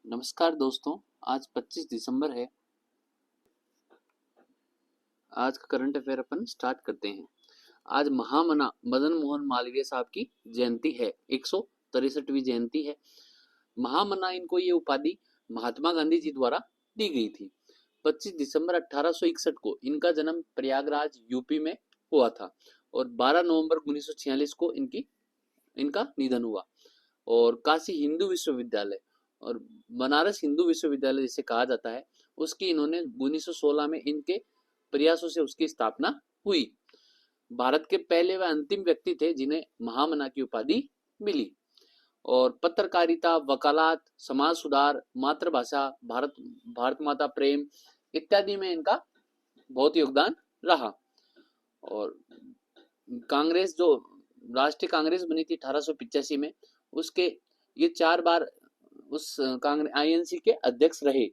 नमस्कार दोस्तों, आज 25 दिसंबर है। आज का करंट अफेयर अपन स्टार्ट करते हैं। आज महामना मदन मोहन मालवीय साहब की जयंती है, 163वीं जयंती है। महामना इनको ये उपाधि महात्मा गांधी जी द्वारा दी गई थी। 25 दिसंबर 1861 को इनका जन्म प्रयागराज यूपी में हुआ था और 12 नवंबर 1946 को इनका निधन हुआ। और काशी हिंदू विश्वविद्यालय और बनारस हिंदू विश्वविद्यालय जिसे कहा जाता है, उसकी इन्होंने 1916 में इनके प्रयासों से उसकी स्थापना हुई। भारत के पहले व अंतिम व्यक्ति थे जिन्हें महामना की उपाधि मिली। और पत्रकारिता, वकालत, समाज सुधार, मातृभाषा, भारत माता प्रेम इत्यादि में इनका बहुत योगदान रहा। और कांग्रेस जो राष्ट्रीय कांग्रेस बनी थी 1885 में, उसके ये 4 बार उस कांग्रेस आईएनसी के अध्यक्ष रहे।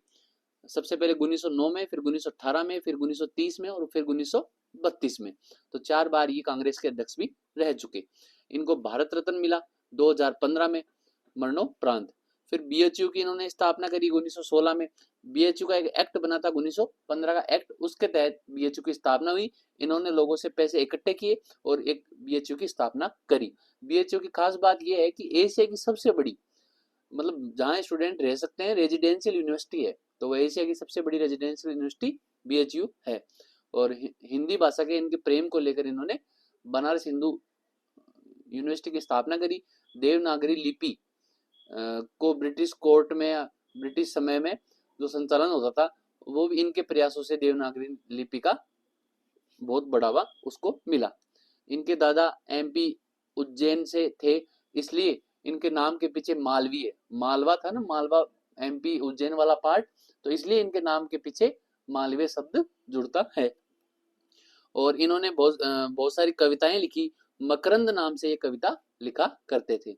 सबसे पहले 1909 में, फिर 1918 में, फिर 1930 में और फिर 1932 में। तो 4 बार ये कांग्रेस के अध्यक्ष भी रह चुके। इनको भारत रत्न मिला 2015 में मरणोपरांत। फिर बीएचयू की इन्होंने स्थापना करी 1916 में। बीएचयू का एक एक्ट बना था 1915 का एक्ट, उसके तहत बीएचयू की स्थापना हुई। इन्होंने लोगों से पैसे इकट्ठे किए और एक बीएचयू की स्थापना करी। बीएचयू की खास बात यह है कि एशिया की सबसे बड़ी, मतलब जहां स्टूडेंट रह सकते हैं, रेजिडेंशियल यूनिवर्सिटी है, तो वो एशिया की सबसे बड़ी रेजिडेंशियल यूनिवर्सिटी बीएचयू है। और हिंदी भाषा के इनके प्रेम को लेकर इन्होंने बनारस हिंदू यूनिवर्सिटी की स्थापना करी। देवनागरी लिपि को ब्रिटिश कोर्ट में, ब्रिटिश समय में जो संचालन होता था, वो भी इनके प्रयासों से देवनागरी लिपि का बहुत बढ़ावा उसको मिला। इनके दादा एमपी उज्जैन से थे, इसलिए इनके नाम के पीछे मालवीय, मालवा था ना, मालवा एमपी उज्जैन वाला पार्ट, तो इसलिए इनके नाम के पीछे मालवीय शब्द जुड़ता है। और इन्होंने बहुत सारी कविताएं लिखी। मकरंद नाम से ये कविता लिखा करते थे।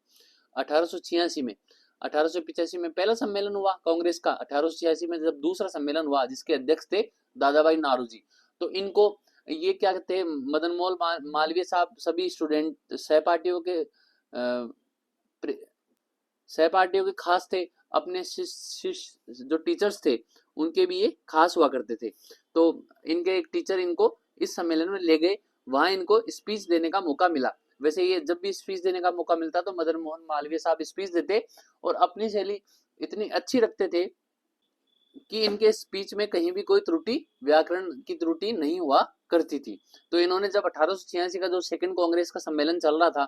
1886 में, 1885 में पहला सम्मेलन हुआ कांग्रेस का। 1886 में जब दूसरा सम्मेलन हुआ, जिसके अध्यक्ष थे दादा भाई नारोजी, तो इनको ये क्या कहते हैं, मदन मोहन मालवीय साहब सभी स्टूडेंट सहपाठियों के खास थे। अपने शिष्य जो टीचर्स थे उनके भी ये खास हुआ करते थे। तो इनके एक टीचर इनको इस सम्मेलन में ले गए, वहां इनको स्पीच देने का मौका मिला। वैसे ये जब भी स्पीच देने का मौका मिलता तो मदन मोहन मालवीय साहब स्पीच देते और अपनी शैली इतनी अच्छी रखते थे कि इनके स्पीच में कहीं भी कोई त्रुटि, व्याकरण की त्रुटि नहीं हुआ करती थी। तो इन्होंने जब 1886 का जो सेकंड कांग्रेस का सम्मेलन चल रहा था,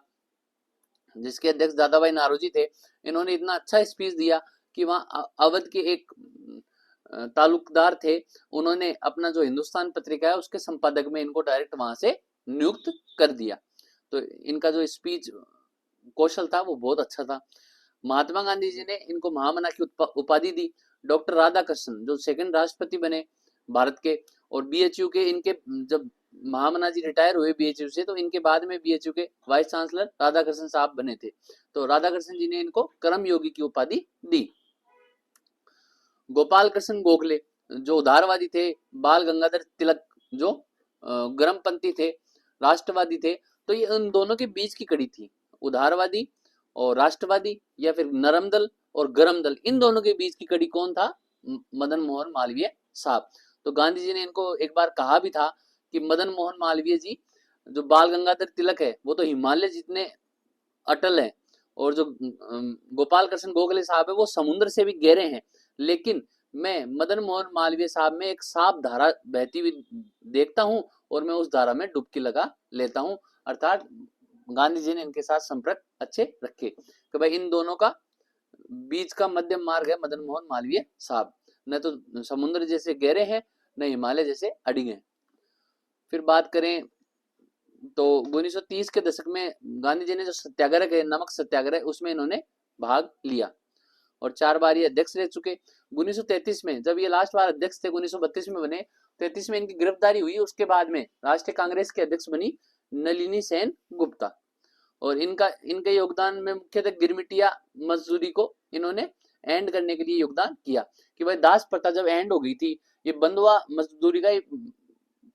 जिसके अध्यक्ष दादा भाई नारोजी थे, इन्होंने इतना अच्छा स्पीच दिया कि वहां अवध के एक तालुकदार थे, उन्होंने अपना जो हिंदुस्तान पत्रिका है उसके संपादक में इनको डायरेक्ट वहां से नियुक्त कर दिया। तो इनका जो स्पीच कौशल था वो बहुत अच्छा था। महात्मा गांधी जी ने इनको महामना की उपाधि दी। डॉक्टर राधाकृष्णन जो सेकंड राष्ट्रपति बने भारत के, और बीएचयू के इनके जब महामना जी रिटायर हुए बीएचयू से, तो इनके बाद में बीएचयू के वाइस चांसलर राधाकृष्णन साहब बने थे। तो राधाकृष्णन जी ने इनको कर्म योगी की उपाधि दी। गोपाल कृष्ण गोखले जो उदारवादी थे, बाल गंगाधर तिलक जो गर्मपंथी थे, राष्ट्रवादी थे, तो ये उन दोनों के बीच की कड़ी थी। उदारवादी और राष्ट्रवादी, या फिर नरम दल और गरम दल, इन दोनों के बीच की कड़ी कौन था? मदन मोहन मालवीय साहब। तो गांधी जी ने इनको एक बार कहा भी था कि मदन मोहन मालवीय जी, जो बाल गंगाधर तिलक है वो तो हिमालय जितने अटल है, और जो गोपाल कृष्ण गोखले साहब है वो समुद्र से भी गहरे हैं, लेकिन मैं मदन मोहन मालवीय साहब में एक साफ धारा बहती हुई देखता हूं और मैं उस धारा में डुबकी लगा लेता हूं। अर्थात गांधी जी ने इनके साथ संपर्क अच्छे रखे कि भाई इन दोनों का बीच का मध्यम मार्ग है मदन मोहन मालवीय साहब, न तो समुद्र जैसे गहरे हैं, न हिमालय जैसे अड़िगे हैं। फिर बात करें तो 1930 के दशक में गांधी जी ने जो सत्याग्रह किया, नमक सत्याग्रह, उसमें इन्होंने भाग लिया और 4 बार ये अध्यक्ष रह चुके। 1933 में जब ये लास्ट बार अध्यक्ष थे, 1932 में बने, 33 में इनकी गिरफ्तारी हुई। उसके बाद में राष्ट्रीय कांग्रेस के अध्यक्ष बनी नलिनी सेन गुप्ता। और इनके योगदान में मुख्यतः गिरमिटिया मजदूरी को इन्होंने एंड करने के लिए योगदान किया कि भाई दास प्रथा जब एंड हो गई थी, ये बंधुआ मजदूरी का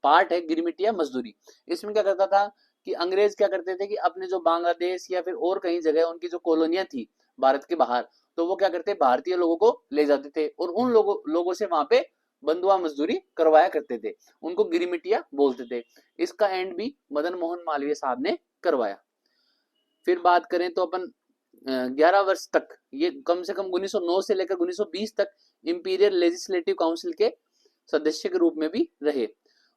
पार्ट है गिरमिटिया मजदूरी। इसमें क्या करता था कि अंग्रेज क्या करते थे कि अपने जो बांग्लादेश या फिर और कहीं जगह उनकी जो कॉलोनियां थी भारत के बाहर, तो वो क्या करते, भारतीय लोगों को ले जाते थे और उन लोगों से वहां पे बंधुआ मजदूरी करवाया करते थे, उनको गिरिमिटिया बोलते थे। इसका एंड भी मदन मोहन मालवीय साहब ने करवाया। फिर बात करें तो अपन 11 वर्ष तक, ये कम से कम 1909 से लेकर 1920 तक इंपीरियल लेजिस्लेटिव काउंसिल के सदस्य के रूप में भी रहे।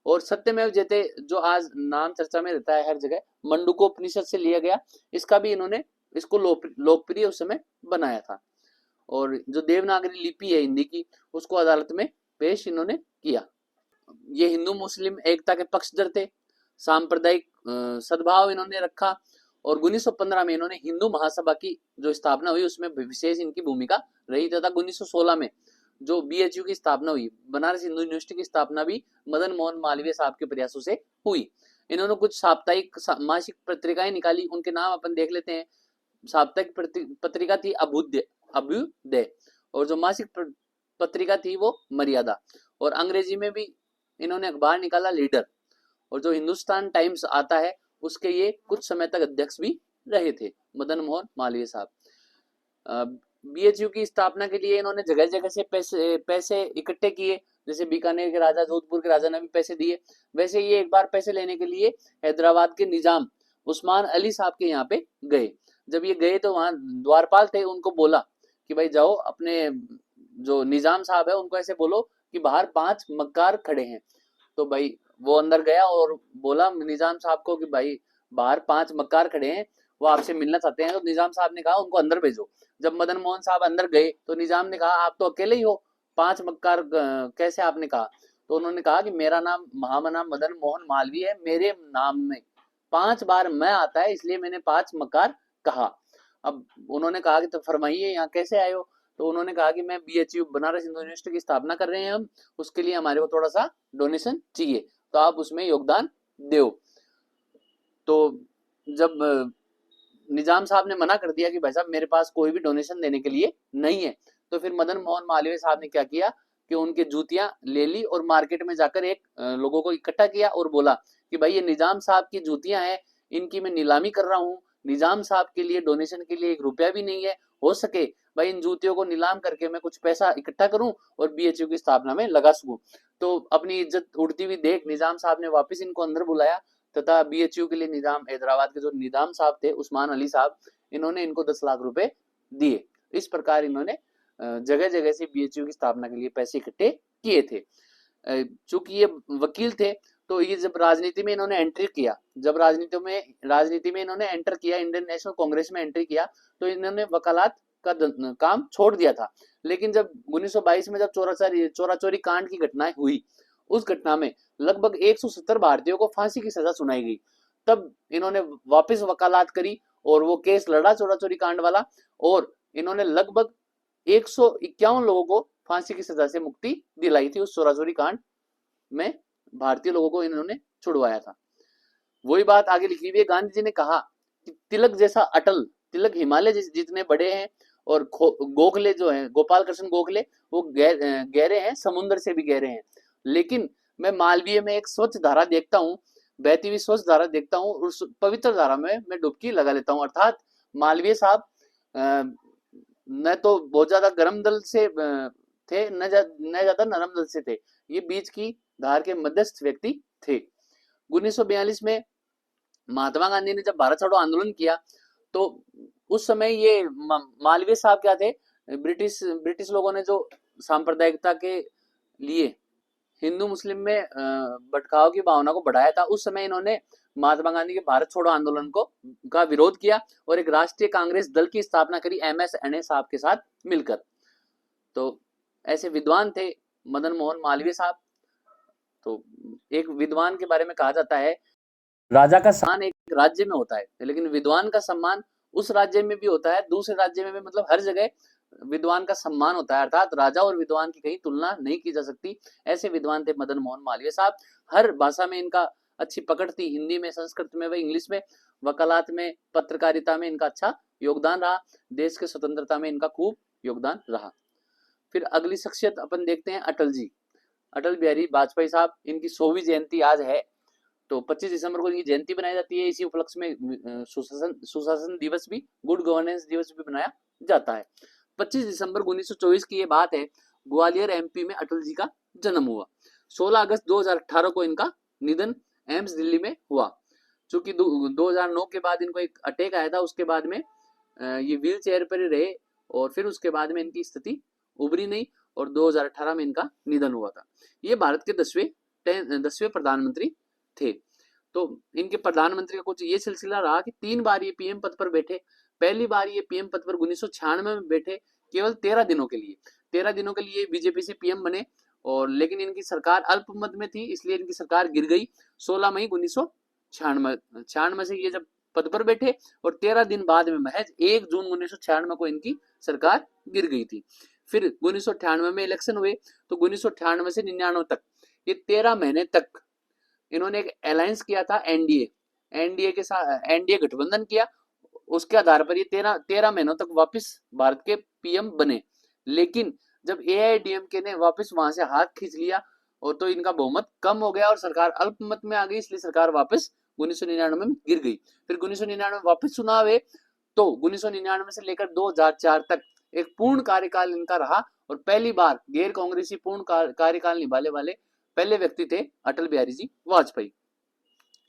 और सत्यमेव जयते जो आज नाम चर्चा में रहता है हर जगह, मंडूकोपनिषद से लिया गया, इसका भी इन्होंने इसको लोकप्रिय उस समय बनाया था। और जो देवनागरी लिपि है हिंदी की, उसको अदालत में पेश इन्होंने किया। ये हिंदू मुस्लिम एकता के पक्षधर थे, सांप्रदायिक सद्भाव इन्होंने रखा। और 1915 में इन्होंने हिंदू महासभा की जो स्थापना हुई उसमें विशेष इनकी भूमिका रही, तथा 1916 में जो बीएचयू की स्थापना हुई, बनारस हिंदू यूनिवर्सिटी की स्थापना भी मदन मोहन मालवीय साहब के प्रयासों से हुई। इन्होंने कुछ साप्ताहिक मासिक पत्रिकाएं निकाली, उनके नाम अपन देख लेते हैं। साप्ताहिक पत्रिका थी अभ्युदय, और जो मासिक पत्रिका थी वो मर्यादा, और अंग्रेजी में भी इन्होंने अखबार निकाला लीडर, और जो हिंदुस्तान टाइम्स आता है उसके ये कुछ समय तक अध्यक्ष भी रहे थे मदन मोहन मालवीय साहब। बीएचयू की स्थापना के लिए इन्होंने जगह जगह से पैसे इकट्ठे किए, जैसे बीकानेर के राजा, जोधपुर के राजा ने भी पैसे दिए। वैसे ये एक बार पैसे लेने के लिए हैदराबाद के निजाम उस्मान अली साहब के यहाँ पे गए। जब ये गए तो वहां द्वारपाल थे, उनको बोला कि भाई जाओ अपने जो निजाम साहब है उनको ऐसे बोलो कि बाहर 5 मक्कार खड़े हैं। तो भाई वो अंदर गया और बोला निजाम साहब को कि भाई बाहर 5 मक्कार खड़े हैं, वो आपसे मिलना चाहते हैं। तो निजाम साहब ने कहा उनको अंदर भेजो। जब मदन मोहन साहब अंदर गए तो निजाम ने कहा आप तो अकेले ही हो, 5 मक्कार कैसे आपने कहा? तो उन्होंने कहा कि मेरा नाम महामना मदन मोहन मालवीय है, मेरे नाम में 5 बार मैं आता है, इसलिए मैंने 5 मक्कार कहा। अब उन्होंने कहा कि तो फरमाइए यहाँ कैसे आए हो? तो उन्होंने कहा कि मैं बीएचयू बनारस हिंदू यूनिवर्सिटी की स्थापना कर रहे हैं हम, उसके लिए हमारे को थोड़ा सा डोनेशन चाहिए, तो आप उसमें योगदान दो। तो जब निजाम साहब ने मना कर दिया कि भाई साहब मेरे पास कोई भी डोनेशन देने के लिए नहीं है, तो फिर मदन मोहन मालवीय साहब ने क्या किया कि उनके जूतियां ले ली और मार्केट में जाकर एक लोगों को इकट्ठा किया और बोला कि भाई ये निजाम साहब की जूतियां हैं, इनकी मैं नीलामी कर रहा हूँ, निजाम साहब के लिए डोनेशन के लिए 1 रुपया भी नहीं है, हो सके भाई इन जूतियों को नीलाम करके मैं कुछ पैसा इकट्ठा करूं और बीएचयू की स्थापना में लगा सकूं। तो अपनी इज्जत उड़ती हुई देख निजाम साहब ने वापस इनको अंदर बुलाया, तथा बीएचयू के लिए निजाम हैदराबाद के जो निजाम साहब थे उस्मान अली साहब, इन्होंने इनको 10 लाख रुपए दिए। इस प्रकार इन्होंने जगह जगह से बीएचयू की स्थापना के लिए पैसे इकट्ठे किए थे। चूंकि ये वकील थे तो ये जब राजनीति में इन्होंने एंट्री किया, जब राजनीति में इन्होंने एंटर किया, इंडियन नेशनल कांग्रेस में एंट्री किया, तो इन्होंने वकालत का काम छोड़ दिया था। लेकिन जब 1922 में जब चोरा चोरी कांड की घटनाएं हुई, उस घटना में लगभग 170 भारतीयों को फांसी की सजा सुनाई गई, तब इन्होंने वापस वकालत करी और वो केस लड़ा चोरा चोरी कांड वाला, और इन्होंने लगभग 151 लोगों को फांसी की सजा से मुक्ति दिलाई थी। उस चोरा चोरी कांड में भारतीय लोगों को इन्होंने छुड़वाया था। वही बात आगे लिखी हुई है, गांधी जी ने कहा कि तिलक जैसा अटल, तिलक हिमालय जितने बड़े हैं, और गोखले जो है, गोपाल कृष्ण गोखले, वो गहरे हैं, समुद्र से भी गहरे हैं। लेकिन मैं मालवीय में एक स्वच्छ धारा देखता हूँ, बहती हुई स्वच्छ धारा देखता हूँ, उस पवित्र धारा में मैं डुबकी लगा लेता हूँ। अर्थात मालवीय साहब न तो बहुत ज्यादा गर्म दल से थे, न ज्यादा नरम दल से थे, ये बीच की धार के मध्यस्थ व्यक्ति थे। 1942 में महात्मा गांधी ने जब भारत छोड़ो आंदोलन किया, तो उस समय ये मालवीय साहब क्या थे, ब्रिटिश लोगों ने जो सांप्रदायिकता के लिए हिंदू मुस्लिम में भटकाव की भावना को बढ़ाया था, उस समय इन्होंने महात्मा गांधी के भारत छोड़ो आंदोलन का विरोध किया और एक राष्ट्रीय कांग्रेस दल की स्थापना करी एमएस एने साहब के साथ मिलकर। तो ऐसे विद्वान थे मदन मोहन मालवीय साहब। तो एक विद्वान के बारे में कहा जाता है, राजा का सम्मान एक राज्य में होता है, लेकिन विद्वान का सम्मान उस राज्य में भी होता है, दूसरे राज्य में भी, मतलब हर जगह विद्वान का सम्मान होता है। अर्थात राजा और विद्वान की कहीं तुलना नहीं की जा सकती। ऐसे विद्वान थे मदन मोहन मालवीय साहब। हर भाषा में इनका अच्छी पकड़ थी, हिंदी में, संस्कृत में व इंग्लिश में, वकालत में, पत्रकारिता में इनका अच्छा योगदान रहा, देश के स्वतंत्रता में इनका खूब योगदान रहा। फिर अगली शख्सियत अपन देखते हैं अटल जी, अटल बिहारी वाजपेयी साहब। इनकी 100वीं जयंती आज है, तो 25 दिसंबर को इनकी जयंती बनाई जाती है। इसी उपलक्ष्य में सुशासन दिवस भी, गुड गवर्नेंस दिवस भी मनाया जाता है। 25 दिसंबर 1924 की ये बात है, ग्वालियर एमपी में अटल जी का जन्म हुआ। 16 अगस्त 2018 को इनका निधन एम्स दिल्ली में हुआ। चूंकि 2009 के बाद इनको एक अटैक आया था, उसके बाद में ये व्हील चेयर पर ही रहे और फिर उसके बाद में इनकी स्थिति उभरी नहीं और 2018 में इनका निधन हुआ था। ये भारत के 10वें प्रधानमंत्री थे। तो इनके प्रधानमंत्री का कुछ ये सिलसिला रहा कि 3 बार ये पीएम पद पर बैठे। पहली बार ये पीएम पद पर 1996 में बैठे, केवल 13 दिनों के लिए। 13 दिनों के लिए बीजेपी से पीएम बने और लेकिन इनकी सरकार अल्पमत में थी, इसलिए इनकी सरकार गिर गई 16 मई 1996 से ये जब पद पर बैठे और 13 दिन बाद में महज 1 जून 1996 को इनकी सरकार गिर गई थी। फिर 1998 में इलेक्शन हुए, तो 1998 से 99 तक ये 13 महीने तक इन्होंने एक अलायंस किया था, एनडीए के साथ एनडीए गठबंधन किया। उसके आधार पर ये 13 महीनों तक वापस भारत के पीएम बने। लेकिन जब एआईएडीएमके ने वापस वहां से हाथ खींच लिया और तो इनका बहुमत कम हो गया और सरकार अल्पमत में आ गई, इसलिए सरकार वापस 1999 में गिर गई। फिर 1999 में वापस चुनाव हुए, तो 1999 से लेकर 2004 तक एक पूर्ण कार्यकाल इनका रहा और पहली बार गैर कांग्रेसी पूर्ण कार्यकाल निभाने वाले पहले व्यक्ति थे अटल बिहारी जी वाजपेयी।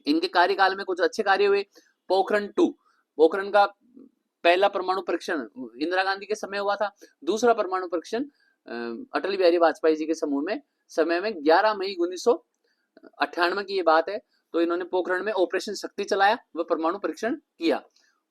इनके कार्यकाल में कुछ अच्छे कार्य हुए। पोखरण का पहला परमाणु परीक्षण इंदिरा गांधी के समय हुआ था। दूसरा परमाणु परीक्षण अटल बिहारी वाजपेयी जी के समय में 11 मई 1998 की ये बात है। तो इन्होंने पोखरण में ऑपरेशन शक्ति चलाया, वह परमाणु परीक्षण किया,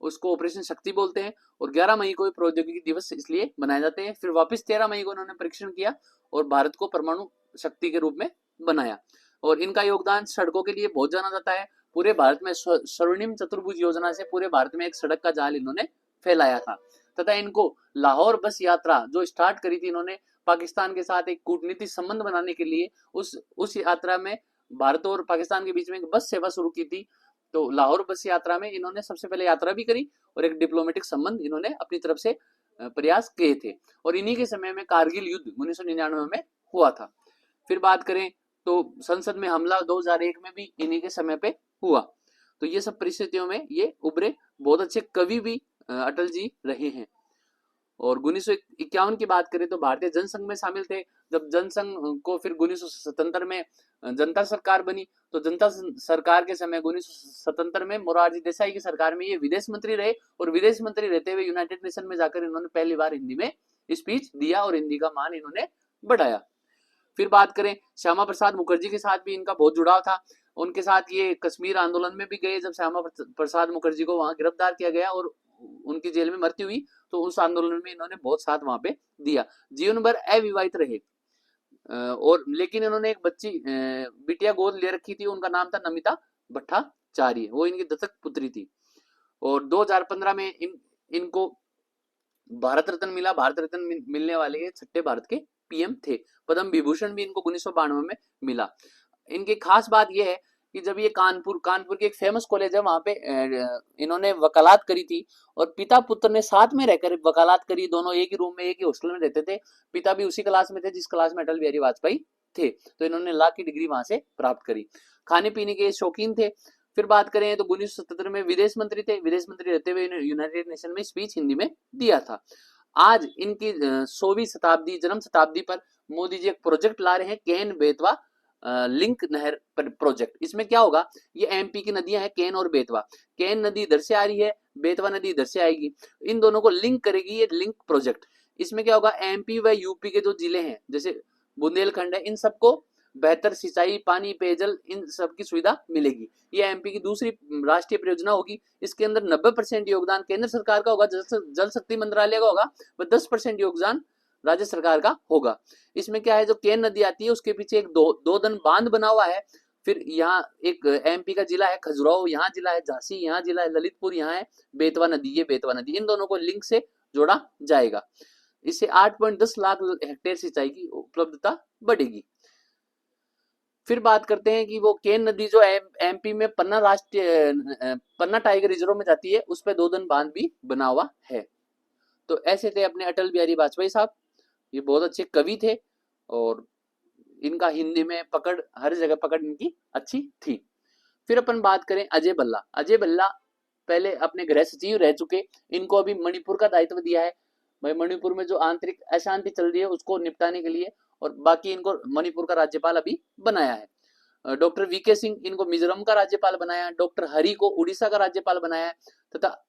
उसको ऑपरेशन शक्ति बोलते हैं। और 11 मई को प्रौद्योगिकी दिवस इसलिए मनाए जाते हैं। फिर वापस 13 मई को इन्होंने परीक्षण किया और भारत को परमाणु शक्ति के रूप में बनाया। और इनका योगदान सड़कों के लिए बहुत जाना जाता है। पूरे भारत में स्वर्णिम चतुर्भुज योजना से पूरे भारत में एक सड़क का जाल इन्होंने फैलाया था। तथा इनको लाहौर बस यात्रा जो स्टार्ट करी थी इन्होंने पाकिस्तान के साथ एक कूटनीतिक संबंध बनाने के लिए, उस यात्रा में भारत और पाकिस्तान के बीच में एक बस सेवा शुरू की थी। तो लाहौर बस यात्रा में इन्होंने सबसे पहले यात्रा भी करी और एक डिप्लोमेटिक संबंध इन्होंने अपनी तरफ से प्रयास किए थे। और इन्हीं के समय में कारगिल युद्ध 1999 में हुआ था। फिर बात करें तो संसद में हमला 2001 में भी इन्हीं के समय पे हुआ। तो ये सब परिस्थितियों में ये उभरे बहुत अच्छे कवि भी अटल जी रहे हैं। और 1951 की बात करें तो भारतीय जनसंघ में शामिल थे। जब जनसंघ को फिर 1977 में जनता सरकार बनी, तो जनता सरकार के समय 1977 में मोरारजी देसाई की सरकार में ये विदेश मंत्री रहे और विदेश मंत्री रहते हुए यूनाइटेड नेशन में जाकर इन्होंने पहली बार हिंदी में स्पीच दिया और हिंदी का मान इन्होंने बढ़ाया। फिर बात करें श्यामा प्रसाद मुखर्जी के साथ भी इनका बहुत जुड़ाव था। उनके साथ ये कश्मीर आंदोलन में भी गए, जब श्यामा प्रसाद मुखर्जी को वहां गिरफ्तार किया गया और उनकी जेल में मृत्यु हुई, तो उस आंदोलन में इन्होंने बहुत साथ वहां पे दिया। जीवन भर अविवाहित रहे और लेकिन इन्होंने एक बच्ची बिटिया गोद ले रखी थी, उनका नाम था नमिता भट्टाचार्य, वो इनकी दत्तक पुत्री थी। और 2015 में इनको भारत रत्न मिला। भारत रत्न मिलने वाले ये 6ठे भारत के पीएम थे। पद्म विभूषण भी इनको 1992 में मिला। इनकी खास बात यह है कि जब ये कानपुर की एक फेमस कॉलेज है, वहां पे इन्होंने वकालत करी थी और पिता पुत्र ने साथ में रहकर वकालत करी। दोनों एक ही रूम में एक ही हॉस्टल में रहते थे। पिता भी उसी क्लास में थे जिस क्लास में अटल बिहारी वाजपेयी थे। तो इन्होंने लॉ की डिग्री वहां से प्राप्त करी। खाने पीने के शौकीन थे। फिर बात करें तो 1977 में विदेश मंत्री थे। विदेश मंत्री रहते हुए यूनाइटेड नेशन में स्पीच हिंदी में दिया था। आज इनकी 100वीं शताब्दी जन्म शताब्दी पर मोदी जी एक प्रोजेक्ट ला रहे हैं, केन बेतवा लिंक नहर प्रोजेक्ट। इसमें क्या होगा, ये एमपी की नदियां हैं केन और बेतवा। केन नदी इधर से आ रही है, बेतवा नदी इधर से आएगी, इन दोनों को लिंक करेगी ये लिंक प्रोजेक्ट। इसमें क्या होगा, एमपी व यूपी के जो जिले हैं जैसे बुंदेलखंड है, इन सबको बेहतर सिंचाई, पानी, पेयजल, इन सब की सुविधा मिलेगी। ये एमपी की दूसरी राष्ट्रीय परियोजना होगी। इसके अंदर 90% योगदान केंद्र सरकार का होगा, जल शक्ति मंत्रालय का होगा, व 10% योगदान राज्य सरकार का होगा। इसमें क्या है, जो केन नदी आती है उसके पीछे एक दो दन बांध बना हुआ है। फिर यहाँ एक एमपी का जिला है खजुराहो, यहाँ जिला है झांसी, यहाँ जिला है ललितपुर, यहाँ है बेतवा नदी। ये बेतवा नदी, इन दोनों को लिंक से जोड़ा जाएगा। इससे 8.10 लाख हेक्टेयर सिंचाई की उपलब्धता बढ़ेगी। फिर बात करते हैं कि वो केन नदी जो एमपी में पन्ना टाइगर रिजर्व में जाती है, उस पर 2 दन बांध भी बना हुआ है। तो ऐसे थे अपने अटल बिहारी वाजपेयी साहब। ये बहुत अच्छे कवि थे और इनका हिंदी में पकड़, हर जगह पकड़ इनकी अच्छी थी। फिर अपन बात करें अजय भल्ला। अजय भल्ला पहले अपने गृह सचिव रह चुके, इनको अभी मणिपुर का दायित्व दिया है। भाई मणिपुर में जो आंतरिक अशांति चल रही है उसको निपटाने के लिए, और बाकी इनको मणिपुर का राज्यपाल अभी बनाया है। डॉक्टर वीके सिंह इनको मिजोरम का राज्यपाल बनाया, डॉक्टर हरि को उड़ीसा का राज्यपाल बनाया, तथा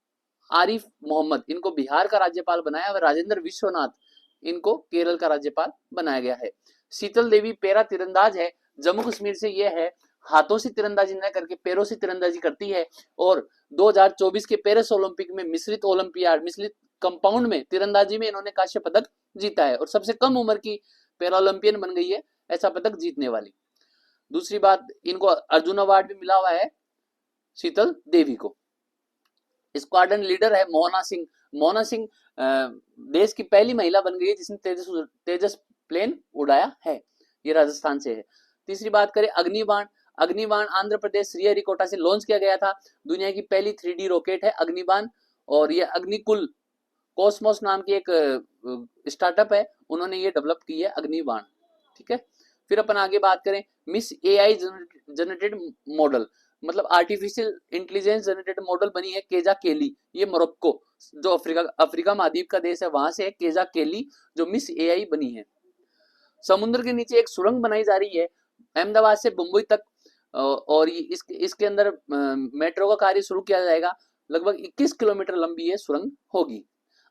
आरिफ मोहम्मद इनको बिहार का राज्यपाल बनाया, और राजेंद्र विश्वनाथ इनको केरल का राज्यपाल बनाया गया है। शीतल देवी पैरा तीरंदाज है, जम्मू कश्मीर से ये है, हाथों से तीरंदाजी न करके पैरों से तीरंदाजी करती है, और 2024 के पेरिस ओलंपिक में मिश्रित कंपाउंड में तीरंदाजी में इन्होंने कांस्य पदक जीता है, और सबसे कम उम्र की पैरा ओलंपियन बन गई है ऐसा पदक जीतने वाली। दूसरी बात, इनको अर्जुन अवार्ड भी मिला हुआ है शीतल देवी को। स्क्वाड्रन लीडर है मोहना सिंह। मोहना सिंह देश की पहली महिला बन गई है जिसने तेजस प्लेन उड़ाया है, ये राजस्थान से है। तीसरी बात करें अग्निबाण। अग्निबाण आंध्र प्रदेश श्रीहरिकोटा से लॉन्च किया गया था, दुनिया की पहली 3D रॉकेट है अग्निबाण, और ये अग्निकुल कॉस्मोस नाम की एक स्टार्टअप है, उन्होंने ये डेवलप की है अग्निबाण, ठीक है। फिर अपन आगे बात करें मिस AI जनरेटेड मॉडल, मतलब आर्टिफिशियल इंटेलिजेंस जनरेटेड मॉडल बनी है केजा केली, ये मोरक्को जो अफ्रीका महाद्वीप का देश है वहां से है केजा केली जो मिस AI बनी है। समुद्र के नीचे एक सुरंग बनाई जा रही है अहमदाबाद से मुंबई तक, और इसके अंदर मेट्रो का कार्य शुरू किया जाएगा, लगभग 21 किलोमीटर लंबी ये सुरंग होगी।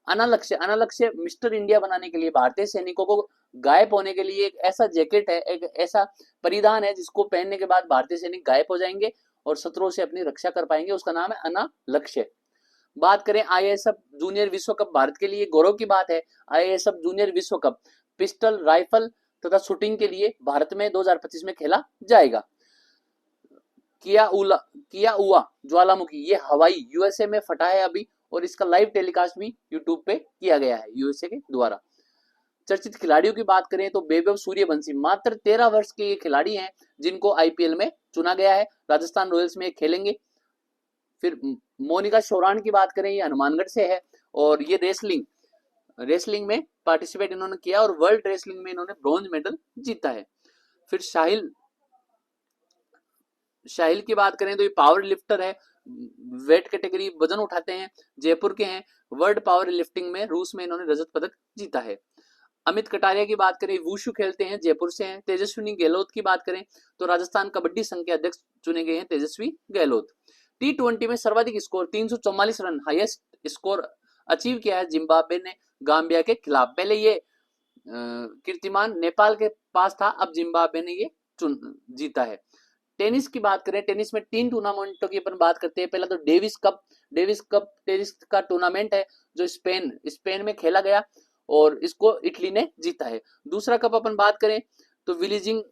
अनालक्ष्य मिस्टर इंडिया बनाने के लिए भारतीय सैनिकों को गायब होने के लिए एक ऐसा जैकेट है, एक ऐसा परिधान है जिसको पहनने के बाद भारतीय सैनिक गायब हो जाएंगे और शत्रुओं से अपनी रक्षा कर पाएंगे, उसका नाम है अनालक्ष्य। बात करें IASF जूनियर विश्व कप, भारत के लिए गौरव की बात है। IASF जूनियर विश्व कप पिस्टल, राइफल तथा शूटिंग के लिए भारत में 2025 में खेला जाएगा। किया उआ ज्वालामुखी, ये हवाई USA में फटा है अभी, और इसका लाइव टेलीकास्ट भी यूट्यूब पे किया गया है USA के द्वारा। चर्चित खिलाड़ियों की बात करें तो वैभव सूर्यवंशी मात्र 13 वर्ष के ये खिलाड़ी हैं जिनको IPL में चुना गया है, राजस्थान रॉयल्स में खेलेंगे। फिर मोनिका शोरान की बात करें, ये हनुमानगढ़ से है, और ये रेसलिंग में पार्टिसिपेट इन्होंने किया, और वर्ल्ड रेसलिंग में इन्होंने ब्रॉन्ज मेडल जीता है। फिर शाहिल की बात करें तो ये पावर लिफ्टर है, वेट कैटेगरी वजन उठाते हैं, जयपुर के हैं, वर्ल्ड पावर लिफ्टिंग में रूस में इन्होंने रजत पदक जीता है। अमित कटारिया की बात करें वुशु खेलते हैं, जयपुर से हैं। तेजस्विनी गहलोत की बात करें तो राजस्थान कबड्डी संघ के अध्यक्ष चुने गए हैं तेजस्वी गहलोत। T20 में सर्वाधिक score 344 run highest score achieve किया है जिम्बाब्वे ने गाम्बिया के खिलाफ। पहले ये कीर्तिमान नेपाल के पास था, अब जिम्बाब्वे ने ये जीता है। टेनिस की बात करें, टेनिस में 3 टूर्नामेंटों की अपन बात करते हैं। पहला तो डेविस कप टेनिस का टूर्नामेंट है जो स्पेन में खेला गया, और इसको इटली ने जीता है। दूसरा कप अपन बात करें तो विलीजिंग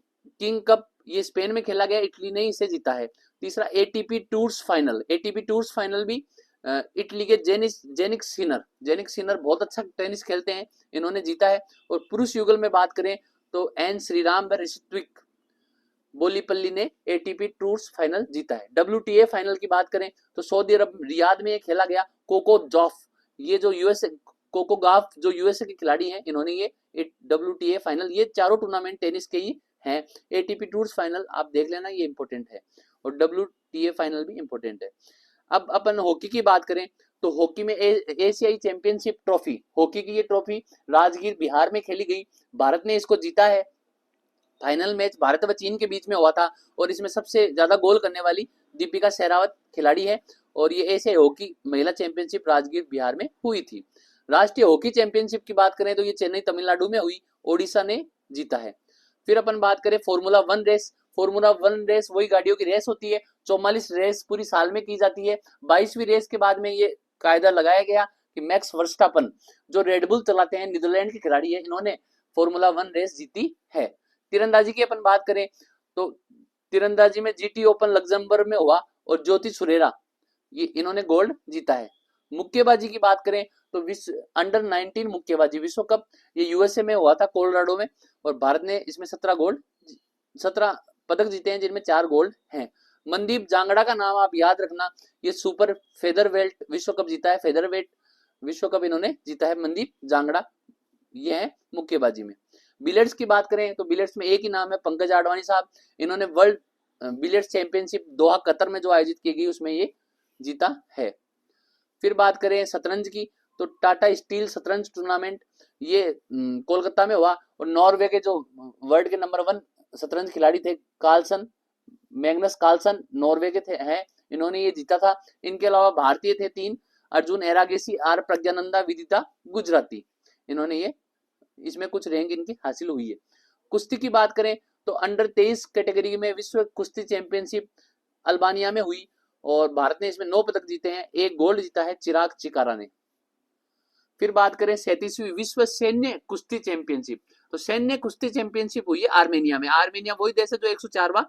किंग कप, ये स्पेन में खेला गया, इटली ने इसे जीता है। तीसरा ATP टूर्स फाइनल भी इटली के जेनिक सिनर बहुत अच्छा टेनिस खेलते हैं, इन्होंने जीता है। और पुरुष युगल में बात करें तो एन श्रीराम व ऋत्विक बोलीपल्ली ने ATP टूर्स फाइनल जीता है। WTA फाइनल की बात करें तो सऊदी अरब रियाद में खेला गया। कोको गाफ जो USA के खिलाड़ी हैं, इन्होंने ये WTA फाइनल, ये चारों टूर्नामेंट टेनिस के ही हैं। ATP टूर्स फाइनल आप देख लेना, ये इंपॉर्टेंट है, और WTA फाइनल भी इंपॉर्टेंट है। अब अपन हॉकी की बात करें तो हॉकी में एशियाई चैंपियनशिप ट्रॉफी, हॉकी की ये ट्रॉफी राजगीर बिहार में खेली गई, भारत ने इसको जीता है। फाइनल मैच भारत व चीन के बीच में हुआ था, और इसमें सबसे ज्यादा गोल करने वाली दीपिका शेरावत खिलाड़ी है, और ये एशियाई हॉकी महिला चैंपियनशिप राजगीर बिहार में हुई थी। राष्ट्रीय हॉकी चैंपियनशिप की बात करें तो ये चेन्नई तमिलनाडु में हुई, ओडिशा ने जीता है। फिर अपन बात करें फॉर्मूला वन रेस वही गाड़ियों की रेस होती है, 44 रेस पूरी साल में की जाती है। 22वीं रेस के बाद में ये कायदा लगाया गया कि मैक्स वर्स्टापन जो रेडबुल चलाते हैं, नीदरलैंड के खिलाड़ी है, इन्होंने फॉर्मूला वन रेस जीती है। तीरंदाजी की अपन बात करें तो तीरंदाजी में GT ओपन लग्जमबर्ग में हुआ, और ज्योति सुरेरा ये इन्होंने गोल्ड जीता है। मुक्केबाजी की बात करें तो अंडर 19 मुक्केबाजी विश्व कप ये USA में हुआ था, कोलोराडो में, और भारत ने इसमें 17 पदक जीते हैं, जिनमें 4 गोल्ड हैं। मनदीप जांगड़ा का नाम आप याद रखना, ये सुपर फेदरवेट विश्व कप जीता है, फेदरवेट विश्व कप इन्होंने जीता है मनदीप जांगड़ा, ये है मुक्केबाजी में। बिलियर्ड्स की बात करें तो बिलियर्ड्स में एक ही नाम है, पंकज आडवाणी साहब, इन्होंने world billiards championship Doha Qatar में जो आयोजित की गई उसमें ये जीता है। फिर बात करें शतरंज की तो टाटा स्टील शतरंज टूर्नामेंट ये कोलकाता में हुआ, और नॉर्वे के जो वर्ल्ड के नंबर 1 शतरंज खिलाड़ी थे कार्लसन, मैग्नस कार्लसन नॉर्वे के थे हैं, इन्होंने ये जीता था। इनके अलावा भारतीय थे 3, अर्जुन एरागेसी, आर प्रज्ञानंदा, विदिता गुजराती, इन्होंने ये इसमें कुछ रैंक इनकी हासिल हुई है। कुश्ती की बात करें तो अंडर 23 कैटेगरी में विश्व कुश्ती चैंपियनशिप अल्बानिया में हुई, और भारत ने इसमें 9 पदक जीते हैं, 1 गोल्ड जीता है चिराग चिकारा ने। फिर बात करें 37वीं विश्व सैन्य कुश्ती चैंपियनशिप, तो सैन्य कुश्ती चैंपियनशिप हुई है आर्मेनिया में। आर्मेनिया वही देश है जो 104वां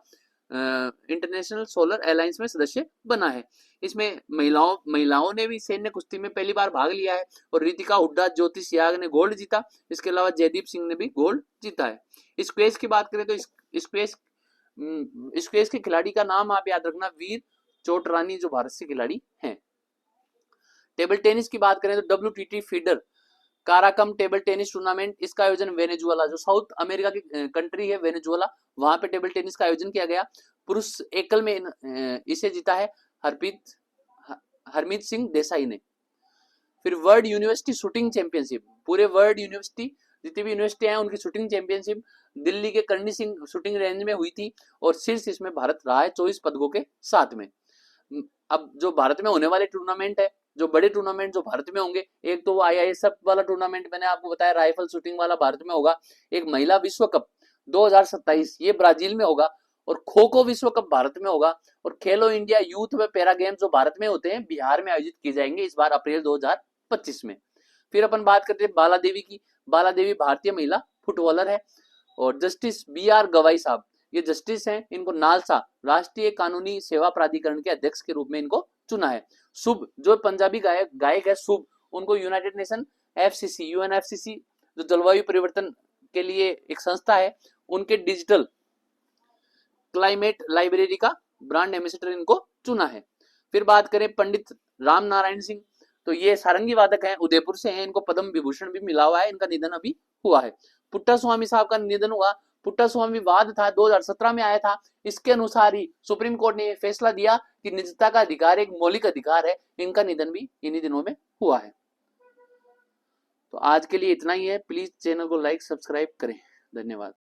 इंटरनेशनल सोलर अलायंस में सदस्य बना है। इसमें महिलाओं ने भी सैन्य कुश्ती में पहली बार भाग लिया है, और रितिका हुड्डा, ज्योति सियाग ने गोल्ड जीता। इसके अलावा जयदीप सिंह ने भी गोल्ड जीता है। स्क्वैश की बात करें तो स्क्वैश के खिलाड़ी का नाम आप याद रखना, वीर चोटरानी, जो भारत से खिलाड़ी हैं। टेबल टेनिस की बात करें तो WTT feeder Caracas table tennis tournament, इसका आयोजन वेनेजुएला, जो साउथ अमेरिका की कंट्री है वेनेजुएला, वहां पे टेबल टेनिस का आयोजन किया गया। पुरुष एकल में इसे जीता है हरमीत सिंह देसाई ने। फिर वर्ल्ड यूनिवर्सिटी शूटिंग चैंपियनशिप, पूरे वर्ल्ड यूनिवर्सिटी जितनी भी यूनिवर्सिटी हैं उनकी शूटिंग चैंपियनशिप दिल्ली के करणी सिंह शूटिंग रेंज में हुई थी, और शीर्ष इसमें भारत रहा है 24 पदकों के साथ में। अब जो भारत में होने वाले टूर्नामेंट है, जो बड़े टूर्नामेंट जो भारत में होंगे, एक तो वो IISF वाला टूर्नामेंट मैंने आपको बताया, राइफल शूटिंग वाला भारत में होगा। एक महिला विश्व कप 2027 ये ब्राजील में होगा, और खो खो विश्व कप भारत में होगा, और खेलो इंडिया यूथ व पैरा गेम्स जो भारत में होते हैं बिहार में आयोजित किए जाएंगे इस बार अप्रैल 2025 में। फिर अपन बात करते हैं बाला देवी की। बाला देवी भारतीय महिला फुटबॉलर है, और जस्टिस BR गवाई साहब ये जस्टिस हैं, इनको नालसा राष्ट्रीय कानूनी सेवा प्राधिकरण के अध्यक्ष के रूप में इनको चुना है। शुभ जो पंजाबी गायक है शुभ, उनको यूनाइटेड नेशन FCC UNFCC जो जलवायु परिवर्तन के लिए एक संस्था है, उनके डिजिटल क्लाइमेट लाइब्रेरी का ब्रांड एम्बेसडर इनको चुना है। फिर बात करें पंडित राम नारायण सिंह, तो ये सारंगी वादक हैं, उदयपुर से हैं, इनको पद्म विभूषण भी मिला हुआ है, इनका निधन अभी हुआ है। पुट्टा स्वामी साहब का निधन हुआ। पुट्टा स्वामी वाद था 2017 में आया था, इसके अनुसार ही सुप्रीम कोर्ट ने फैसला दिया कि निजता का अधिकार एक मौलिक अधिकार है। इनका निधन भी इन्हीं दिनों में हुआ है। तो आज के लिए इतना ही है, प्लीज चैनल को लाइक सब्सक्राइब करें, धन्यवाद।